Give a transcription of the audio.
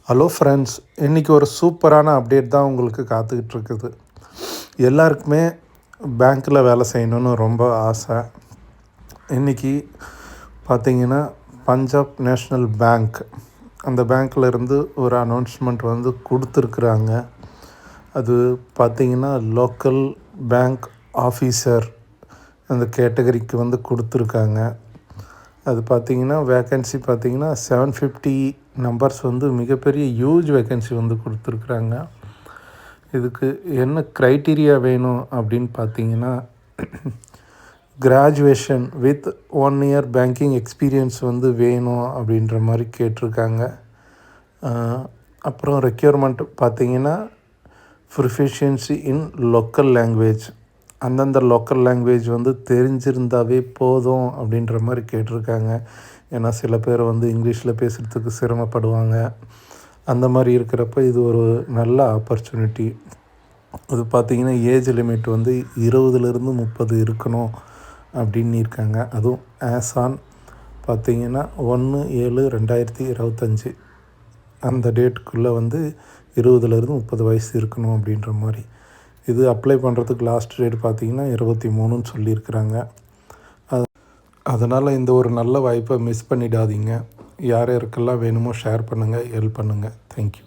Hello friends, இன்றைக்கி ஒரு சூப்பரான அப்டேட் தான் உங்களுக்கு காத்துக்கிட்டு இருக்குது. எல்லாருக்குமே பேங்க்கில் வேலை செய்யணுன்னு ரொம்ப ஆசை. இன்றைக்கி பார்த்திங்கன்னா பஞ்சாப் நேஷ்னல் பேங்க், அந்த பேங்க்கில் இருந்து ஒரு அனௌன்ஸ்மெண்ட் கொடுத்துருக்குறாங்க. அது பார்த்திங்கன்னா லோக்கல் பேங்க் ஆஃபீஸர் அந்த கேட்டகரிக்கு கொடுத்துருக்காங்க. அது பார்த்திங்கன்னா வேக்கன்சி பார்த்திங்கன்னா 750 நம்பர்ஸ் மிகப்பெரிய ஹியூஜ் வேக்கன்சி கொடுத்துருக்குறாங்க. இதுக்கு என்ன க்ரைட்டீரியா வேணும் அப்படின்னு பார்த்திங்கன்னா, graduation with 1 year banking experience வேணும் அப்படின்ற மாதிரி கேட்டிருக்காங்க. அப்புறம் ரெக்யர்மெண்ட் பார்த்திங்கன்னா ப்ரொஃபிஷியன்சி இன் லோக்கல் லாங்குவேஜ், அந்தந்த லோக்கல் லாங்குவேஜ் தெரிஞ்சிருந்தாவே போதும் அப்படின்ற மாதிரி கேட்டிருக்காங்க. ஏன்னா சில பேர் இங்கிலீஷில் பேசுகிறதுக்கு சிரமப்படுவாங்க. அந்த மாதிரி இருக்கிறப்ப இது ஒரு நல்ல ஆப்பர்ச்சுனிட்டி. அது பார்த்திங்கன்னா ஏஜ் லிமிட் 20லேருந்து 30 இருக்கணும் அப்படின்னு இருக்காங்க. அதுவும் ஆஸ் ஆன் பார்த்திங்கன்னா 1/7/2025 அந்த டேட்டுக்குள்ளே 20லேருந்து 30 வயசு இருக்கணும் அப்படின்ற மாதிரி. இது அப்ளை பண்ணுறதுக்கு லாஸ்ட் டேட் பார்த்திங்கன்னா 23ன்னு சொல்லியிருக்கிறாங்க. அதனால் இந்த ஒரு நல்ல வாய்ப்பை மிஸ் பண்ணிடாதீங்க. யார் யாருக்கெல்லாம் வேணுமோ ஷேர் பண்ணுங்கள், ஹெல்ப் பண்ணுங்கள். தேங்க்யூ.